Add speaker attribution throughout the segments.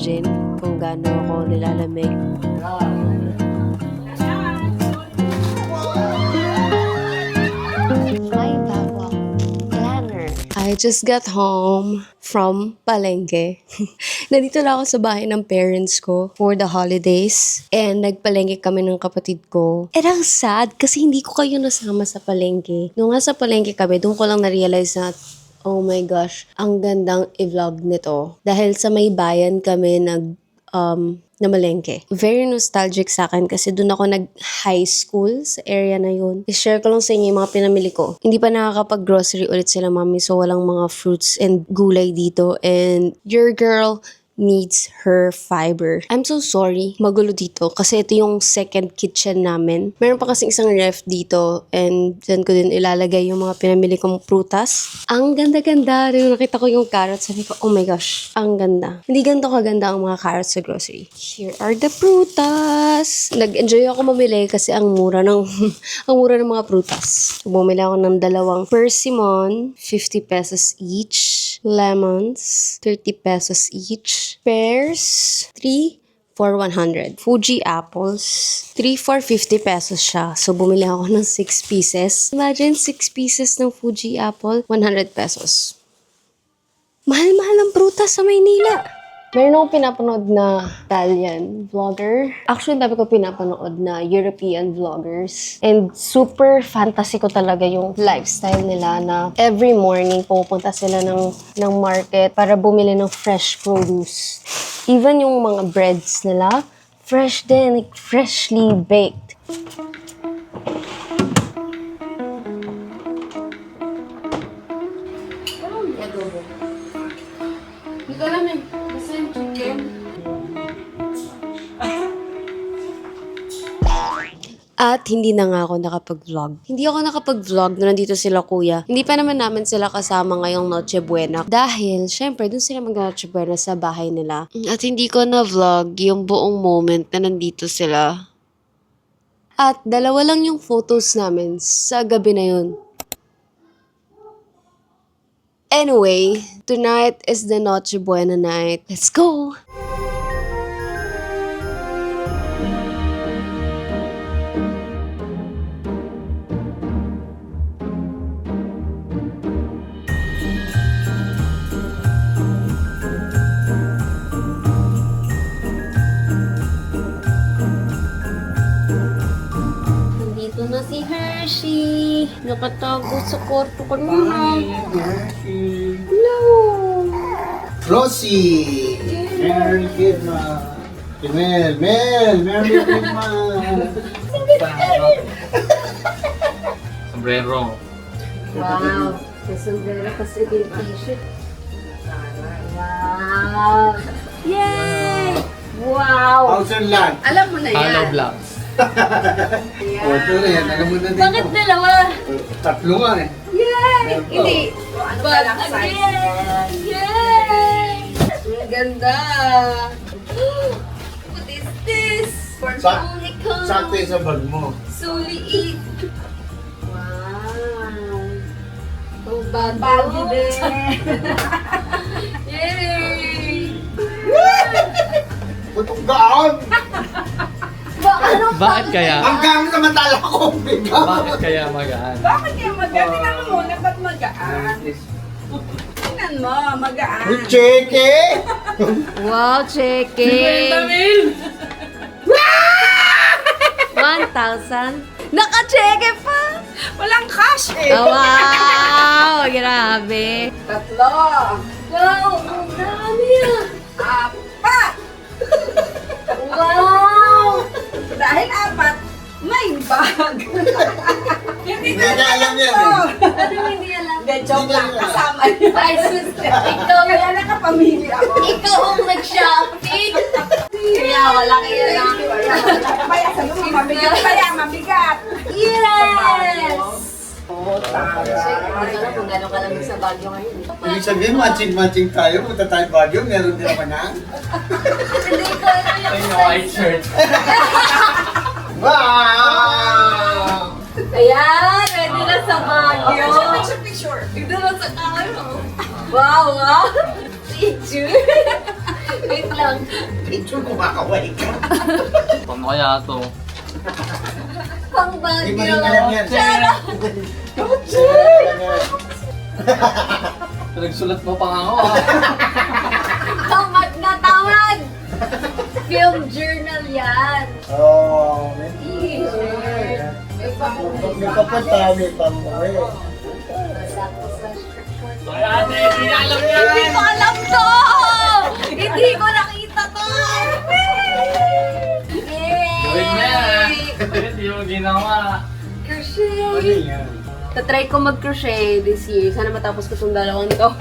Speaker 1: imagine kung gaano ako nilalamig. May bago akong planner. I just got home from palengke. Nandito lang ako sa bahay ng parents ko for the holidays. And nagpalengke kami ng kapatid ko. And ang sad kasi hindi ko kayo nasama sa palengke. Nung nasa palengke kami, doon ko lang na-realize na oh my gosh, ang gandang i-vlog nito. Dahil sa may bayan kami namalengke. Very nostalgic sa akin kasi doon ako nag-high school sa area na yun. I-share ko lang sa inyo yung mga pinamili ko. Hindi pa nakakapag-grocery ulit sila mami so walang mga fruits and gulay dito. And your girl needs her fiber. I'm so sorry. Magulo dito kasi ito yung second kitchen namin. Meron pa kasing isang ref dito and dyan ko din ilalagay yung mga pinamili kong prutas. Ang ganda-ganda. Nung nakita ko yung carrots, sabi ko, oh my gosh, ang ganda. Hindi ganito kaganda ang mga carrots sa grocery. Here are the prutas. Nag-enjoy ako mamili kasi ang mura ng ang mura ng mga prutas. Bumili ako ng dalawang persimmon, 50 pesos each. Lemons, 30 pesos each. Pears, 3 for 100. Fuji apples, 3 for 50 pesos siya. So, bumili ako ng 6 pieces. Imagine, 6 pieces ng Fuji apple, 100 pesos. Mahal-mahal ang prutas sa Maynila. Meron akong pinapanood na Italian vlogger. Actually, dami ko pinapanood na European vloggers. And super fantasy ko talaga yung lifestyle nila na every morning pupunta sila ng market para bumili ng fresh produce. Even yung mga breads nila, fresh din, like freshly baked. Hindi ko alam eh. Basta yung chicken. At hindi na nga ako nakapag-vlog. Hindi ako nakapag-vlog na nandito sila kuya. Hindi pa naman namin sila kasama ngayong Noche Buena. Dahil, syempre, dun sila mag-Noche Buena sa bahay nila. At hindi ko na-vlog yung buong moment na nandito sila. At dalawa lang yung photos namin sa gabi na yun. Anyway, tonight is the Noche Buena night. Let's go! Nandito na si Hershey. Nakatago sa kwarto ko na. Hello!
Speaker 2: Rosie! Merry Christmas! Mel! Merry Christmas!
Speaker 3: Sombrero.
Speaker 1: Wow! May sombrero kasi yung t-shirt. Wow! Yay! Wow!
Speaker 2: House and land!
Speaker 1: Alam mo na yan.
Speaker 3: Hello Vlogs.
Speaker 2: O, ito na yan. Alam mo na dito.
Speaker 1: Bakit dalawa?
Speaker 2: Tatlo nga eh.
Speaker 1: Yay!
Speaker 2: Meron pa.
Speaker 1: Hindi. Ano ba lang size? Yay! Ang ganda! What is this? Unicorn!
Speaker 2: Sakto yung sa bag mo.
Speaker 1: So liit. Wow. Oh, bago din. Yay!
Speaker 2: Butong gaan!
Speaker 3: Bakit kaya?
Speaker 2: Hanggang sa matala ko! Bigang!
Speaker 3: Bakit kaya magaan?
Speaker 4: Bakit kaya magaan? Tingnan mo muna, ba't magaan? Tingnan mo, magaan.
Speaker 2: Cheke!
Speaker 1: Wow, cheque! 1,000. Naka-cheque pa!
Speaker 4: Walang cash eh.
Speaker 1: Oh, wow! Grabe.
Speaker 4: Tatlo.
Speaker 1: Wow! Ang dami ah!
Speaker 4: Apat.
Speaker 1: Wow!
Speaker 4: Dahil apat, may bag. Hindi
Speaker 2: Hindi niya alam yan eh.
Speaker 1: Ano hindi alam?
Speaker 4: Hindi, joke lang. Kasama niya.
Speaker 1: Ay, sus! Ikaw,
Speaker 4: Kaya nakapamili ako.
Speaker 1: ikaw ang nag-shopping! Kaya wala kaya lang.
Speaker 4: Kaya sabi mo, mabigat pa yan, mabigat.
Speaker 1: Yes!
Speaker 4: Oo, tama.
Speaker 1: Hindi ko alam kung gano'ng kalamig sa Baguio ngayon.
Speaker 2: Ibig sabihin, matching-matching tayo. Punta tayo Baguio, meron din naman yan.
Speaker 1: Hindi ko alam yung
Speaker 3: Yung white shirt.
Speaker 2: Wow!
Speaker 1: Ayan! Ready na sa Baguio!
Speaker 4: Picture.
Speaker 1: Tignan mo sa camera mo. Wow, wow! Picture! Wait lang.
Speaker 2: Picture kumakaway ka.
Speaker 3: Paano kaya to?
Speaker 1: Pang bagyo.
Speaker 2: Hindi alam yan.
Speaker 3: Nagsulat mo pa nga ako ah.
Speaker 1: Tamad na tamad! Film journal yan.
Speaker 2: Oh, may
Speaker 1: T-shirt. May
Speaker 2: may kapatami pa mo eh.
Speaker 3: Ay ate, hindi niya alam yan!
Speaker 1: Hindi ko alam to! Hindi ko nakita to!
Speaker 3: Gawin mo yan ah. Hindi mo ginawa.
Speaker 2: Ano
Speaker 1: Crochet!
Speaker 2: yan?
Speaker 1: Tatry ko mag-crochet this year. Sana matapos ko itong dalawang to.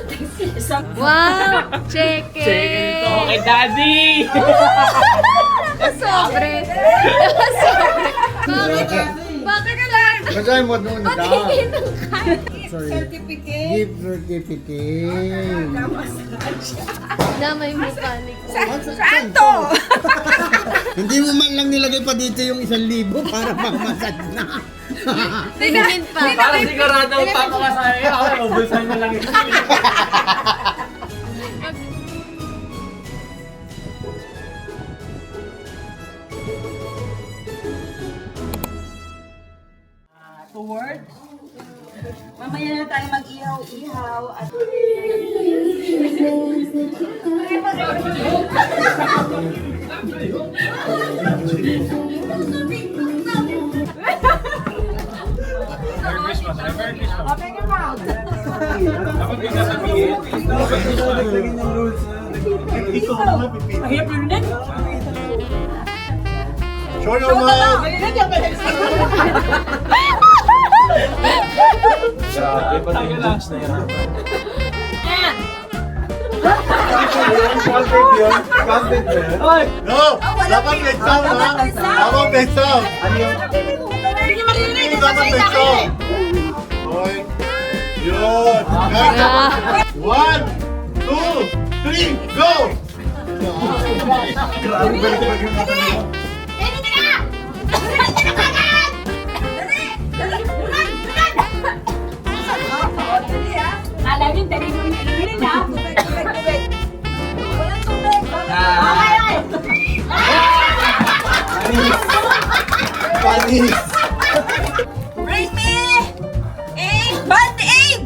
Speaker 1: This year. Wow! Check it!
Speaker 3: Check ito kay daddy!
Speaker 1: Sobre! Sobre! Bakit ka lang?
Speaker 2: Bagay mo doon na.
Speaker 1: Patingin ka!
Speaker 2: Sorry.
Speaker 4: Certificate.
Speaker 2: Gift certificate.
Speaker 1: Damay mechanic.
Speaker 4: Saan to?
Speaker 2: Hindi mo man lang nilagay pa dito yung 1,000 para pangmasad na.
Speaker 1: Tingin pa.
Speaker 3: Para sigurado papamasahe ka, ako mabulsan mo lang ito.
Speaker 4: Towards. Mamaya na tayo mag-ihaw-ihaw at open your mouth.
Speaker 2: Show your mouth!
Speaker 3: Grabe, pati yung lunch na yan.
Speaker 2: Content yun? Content yun?
Speaker 3: Ay!
Speaker 2: No! Dapat may sound ha? Dapat may sound! Ano yun? Hindi dapat may sound! Okay. Yun! One, two, three, go! Grabe, balik-balik yung mata mo.
Speaker 4: Alamin, dali mo yung ilumin ha. Tubig, tubig, tubig. Walang tubig. Okay,
Speaker 2: Panis!
Speaker 4: bring me a Band-Aid.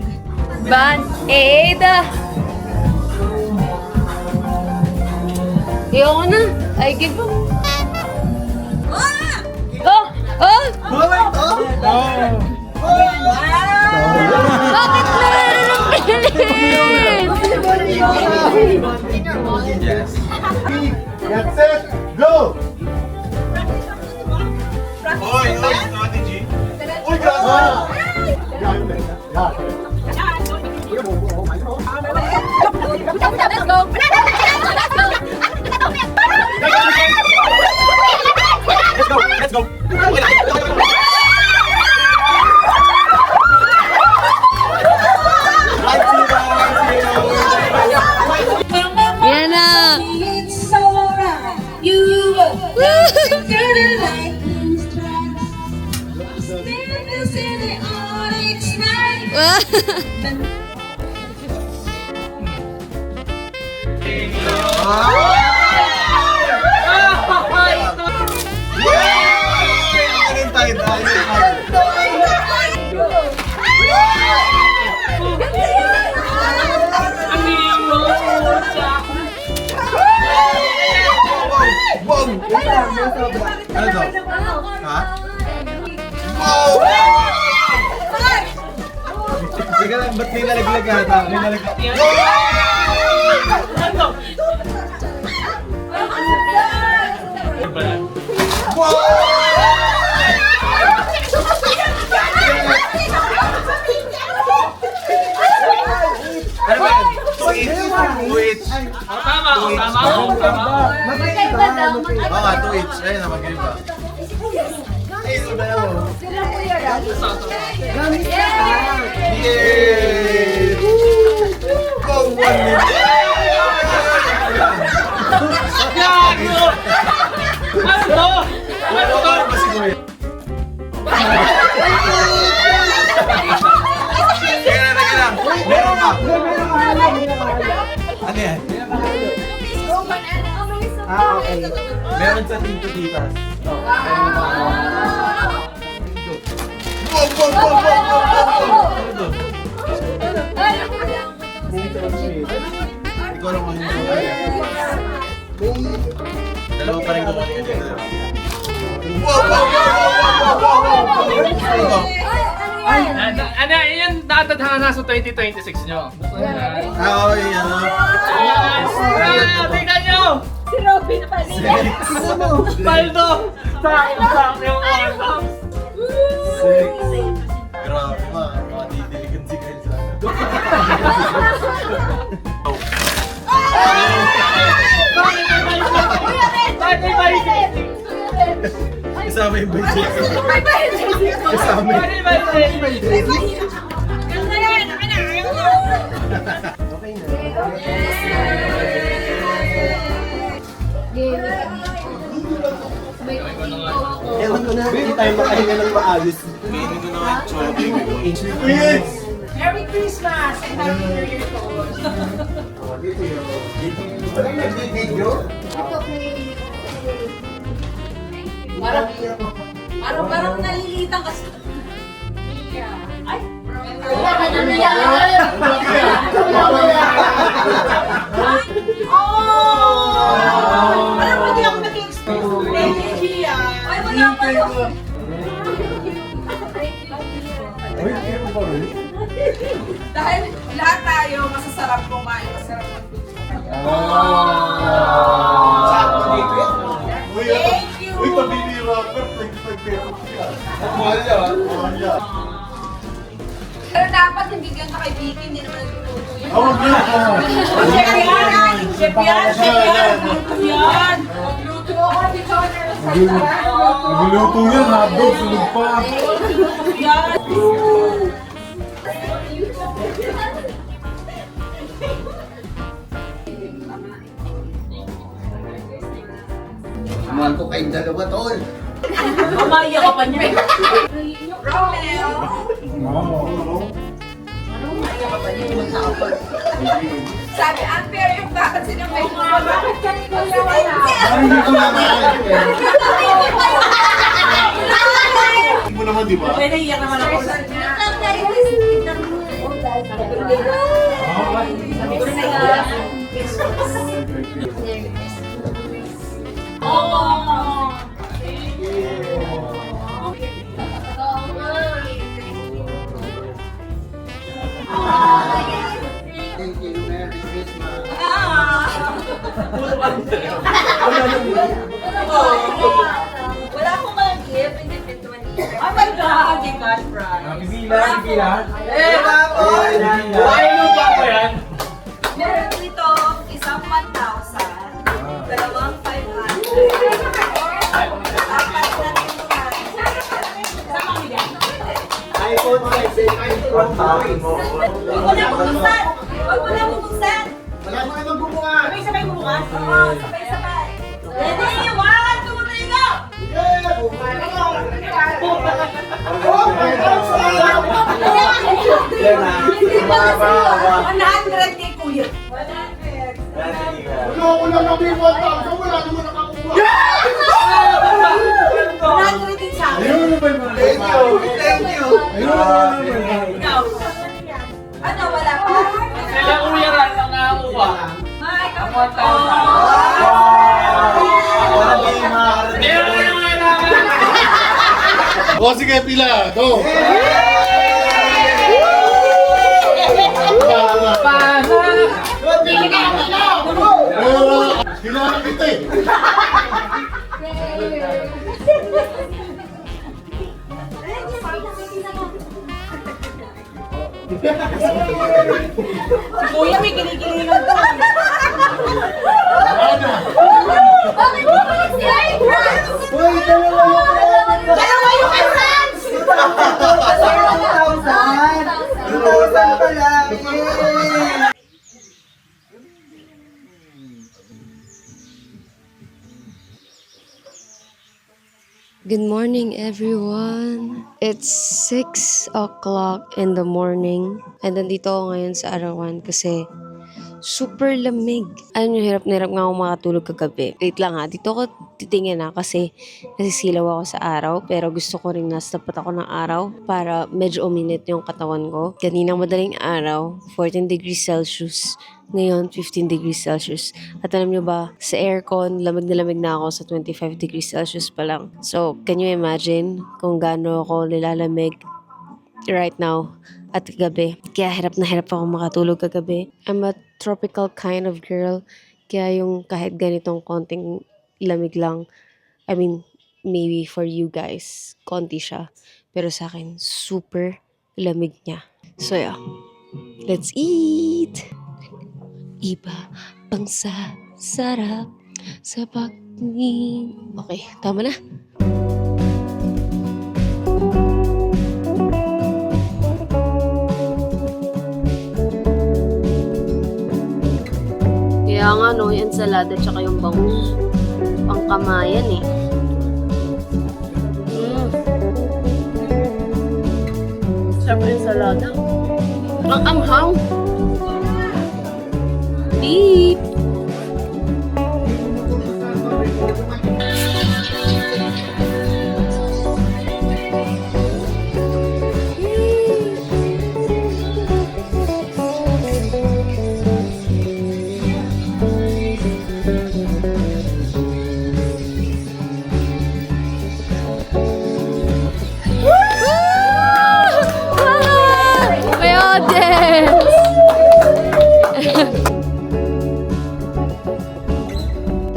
Speaker 1: Band-Aid! Ayoko na. I give up.
Speaker 4: Ah!
Speaker 1: Oh! Oh! Bakit meron ng pilit?
Speaker 3: Yes.
Speaker 2: Get set, go! Oy, strategy. Uy, gago!
Speaker 1: Let's go!
Speaker 3: Let's go!
Speaker 1: Yan na!
Speaker 4: It's alright. You will figure it out. This is the onyx night.
Speaker 2: Ano to? Ha? Teka lang, ba't may nalaglag ata? May nalaglag.
Speaker 3: Ano ba yan? Twitch. Tama ako, tama ako, tama ako.
Speaker 1: Magkaiba daw.
Speaker 2: Oo nga, 2 each. Ayun na, magkaiba. Ayun na yun. Yay! Go, 1 minute!
Speaker 3: Gago! Ano to? Ano to?
Speaker 2: Teka lang. Meron ka. Ano yan?
Speaker 3: Okay. Meron sa Tito Titas.
Speaker 2: Ikaw lang mga
Speaker 3: Dalawa pa rin ko dito.
Speaker 5: Ano, yan natadhana na sa 2026 nyo.
Speaker 2: Oo, yan.
Speaker 5: Tingnan nyo!
Speaker 4: Si Robin pa rin.
Speaker 5: Paldo! Sa yung awesome!
Speaker 2: Grabe mga didiligan si Kyle sa
Speaker 5: Bakit ba yung
Speaker 2: Kasama yung budget. Kasama
Speaker 5: Bakit ba
Speaker 4: Ganda yan! Ako na! Ayaw ko!
Speaker 3: Ewan ko na, hindi tayo makahinga ng maayos.
Speaker 2: Kainin ko na nga yung chopping.
Speaker 4: Merry Christmas and Happy New Year to all. Parang nalilitan kasi. Ay! Oh! Alam mo, hindi ako nag-expect. Thank you, Gia. Ay, wala pa yun. Dahil lahat tayo masasarap kumain, masarap magpipilitan.
Speaker 3: Sakto dito yan.
Speaker 4: Thank you!
Speaker 2: Uy, pabibira ka. Nag-pesos siya.
Speaker 3: Mahal yan.
Speaker 2: Mahal yan.
Speaker 4: Pero dapat hindi ganyan ka kay Vicky, hindi naman nagluluto yan.
Speaker 2: Ako na.
Speaker 4: Chef yan! Chef yan! Chef yan! Magluto yan! Magluto ako, di ko na
Speaker 2: Nagluluto yan, hotdog, sunog pa.
Speaker 4: yan!
Speaker 3: Mahal ko kayong dalawa, tol.
Speaker 4: Mamaya ka pa niya. Romel! Sabi, unfair yung bakit sinabay mo. Bakit kami ko siya wala?
Speaker 2: Hindi ko naman. Hindi mo naman, di ba?
Speaker 4: Pwede iyak naman ako sa
Speaker 3: Thank you, Merry Christmas.
Speaker 4: Wala akong mga gift, hindi pintuan dito. Oh my God! Hindi cash prize.
Speaker 3: Bibila.
Speaker 5: Eh,
Speaker 3: Oy,
Speaker 5: Paano ba ko yan?
Speaker 4: Meron dito isang 1,000, dalawang 500, apat na tinduhan. Saan kami yan?
Speaker 3: iPhone 7, iPhone 5.
Speaker 4: Huwag mo na bubuksan! Huwag mo na bubuksan!
Speaker 3: Wala mo naman bumukas.
Speaker 4: Sabay-sabay bumukas? Oo, sabay-sabay. Ready? 1, 2, 3, go!
Speaker 3: Yan na.
Speaker 4: 100 kay Kuya. 100.
Speaker 2: Wala ko lang kami 1,000, wala naman nakakuha.
Speaker 4: 100 din sa akin.
Speaker 2: Ayun, ano ba yung mga
Speaker 3: Thank you. Thank you.
Speaker 4: Ikaw. Ano, wala pa?
Speaker 5: Sila kuya ran ang nakakuha.
Speaker 4: Ay, ikaw.
Speaker 5: 1,000.
Speaker 3: Wala din yung mga
Speaker 5: Meron na yung kailangan.
Speaker 2: O sige, pila. Go. Kailangan kita eh.
Speaker 4: Kuya, may kinikilingan to. Bakit mo pa nag-surprise?
Speaker 3: Uy, dalawa yung
Speaker 4: Dalawa yung entrance!
Speaker 3: 2,000 pala. Yay!
Speaker 1: Good morning, everyone. It's 6 o'clock in the morning. And nandito ako ngayon sa Arawan kasi Super lamig. Ano, hirap na hirap nga ako makatulog kagabi. Wait lang ha, dito ako titingin na kasi nasisilaw ako sa araw. Pero gusto ko rin nasa tapat ako ng araw para medyo uminit yung katawan ko. Kaninang madaling araw, 14 degrees Celsius. Ngayon, 15 degrees Celsius. At alam nyo ba, sa aircon, lamig na ako sa 25 degrees Celsius pa lang. So, can you imagine kung gaano ako nilalamig right now at kagabi? Kaya hirap na hirap ako makatulog kagabi. I'm a tropical kind of girl. Kaya yung kahit ganitong konting lamig lang, I mean, maybe for you guys, konti siya. Pero sa akin, super lamig niya. So yeah, let's eat! Iba pang sarap sa pagtingin. Okay, tama na. Kaya nga no, yung ensalada tsaka yung bangus. Pangkamayan eh. Sarap yung ensalada. Ang anghang. Beep. May audience!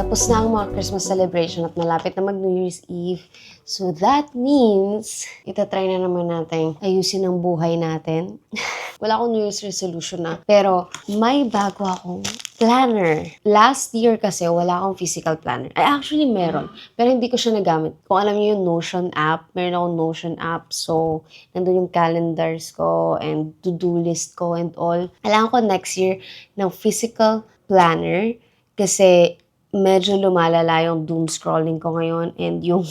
Speaker 1: Tapos na ang mga Christmas celebration at malapit na mag-New Year's Eve. So that means, itatry na naman natin ayusin ang buhay natin. Wala akong New Year's resolution na. Pero may bago akong planner. Last year kasi wala akong physical planner. Ay, actually meron. Pero hindi ko siya nagamit. Kung alam niyo yung Notion app, meron akong Notion app. So, nandun yung calendars ko and to-do list ko and all. Kailangan ko next year ng physical planner kasi medyo lumalala yung doom scrolling ko ngayon and yung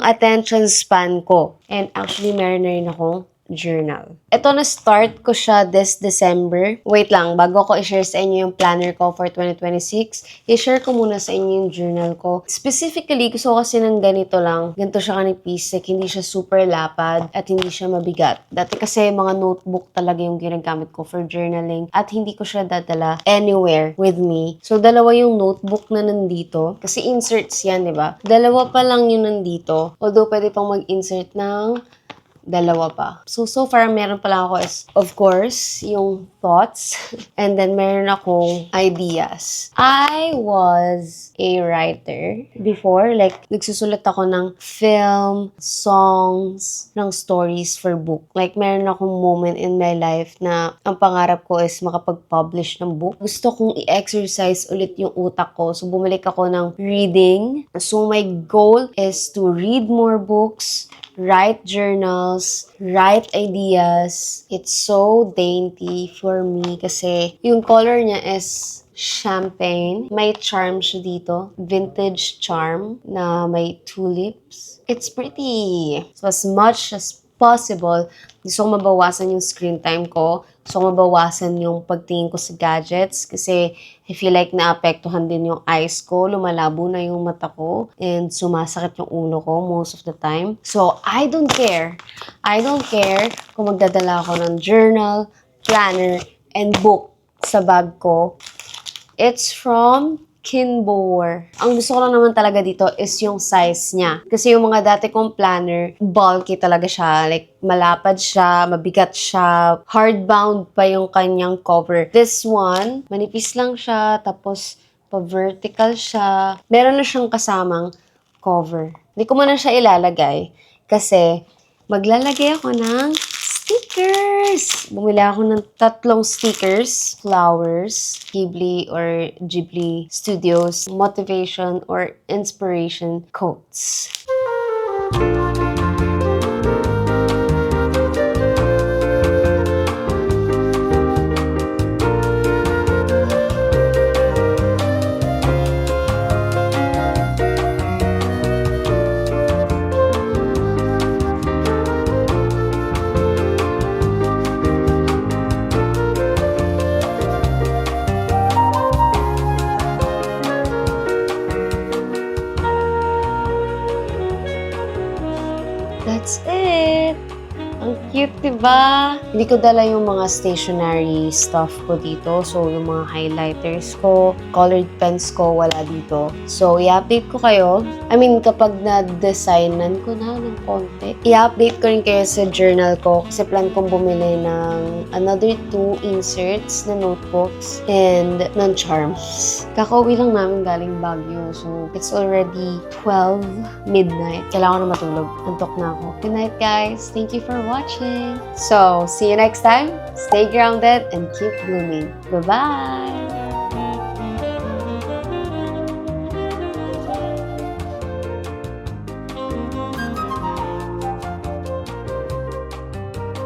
Speaker 1: attention span ko. And actually, meron na rin akong journal. Ito, na-start ko siya this December. Wait lang, bago ko i-share sa inyo yung planner ko for 2026, i-share ko muna sa inyo yung journal ko. Specifically, gusto ko kasi ng ganito lang. Ganito siya kanipis, like, hindi siya super lapad at hindi siya mabigat. Dati kasi mga notebook talaga yung ginagamit ko for journaling at hindi ko siya dadala anywhere with me. So, dalawa yung notebook na nandito. Kasi inserts yan, di ba? Dalawa pa lang yung nandito. Although, pwede pang mag-insert ng dalawa pa. So far, meron pa lang ako is, of course, yung thoughts. And then, meron akong ideas. I was a writer before. Like, nagsusulat ako ng film, songs, ng stories for book. Like, meron akong moment in my life na ang pangarap ko is makapag-publish ng book. Gusto kong i-exercise ulit yung utak ko. So, bumalik ako ng reading. So, my goal is to read more books, write journals, write ideas. It's so dainty for me kasi yung color niya is champagne. May charm siya dito. Vintage charm na may tulips. It's pretty. So as much as possible, gusto ko mabawasan yung screen time ko. Gusto ko mabawasan yung pagtingin ko sa gadgets kasi I feel like naapektuhan din yung eyes ko, lumalabo na yung mata ko, and sumasakit yung ulo ko most of the time. So, I don't care. I don't care kung magdadala ako ng journal, planner, and book sa bag ko. It's from Kinboer. Ang gusto ko lang naman talaga dito is yung size niya. Kasi yung mga dati kong planner, bulky talaga siya. Like, malapad siya, mabigat siya, hardbound pa yung kanyang cover. This one, manipis lang siya, tapos pa-vertical siya. Meron na siyang kasamang cover. Hindi ko muna siya ilalagay kasi maglalagay ako ng stickers! Bumili ako ng 3 stickers. Flowers, Ghibli or Ghibli Studios, motivation or inspiration quotes. Diba? Hindi ko dala yung mga stationery stuff ko dito. So, yung mga highlighters ko, colored pens ko, wala dito. So, i-update ko kayo. I mean, kapag na-designan ko na ng konti, i-update ko rin kayo sa journal ko kasi plan kong bumili ng another 2 inserts na notebooks and ng charms. Kakauwi lang namin galing Baguio. So, it's already 12 midnight. Kailangan ko na matulog. Antok na ako. Good night, guys. Thank you for watching. So, see you next time. Stay grounded and keep blooming. Bye-bye!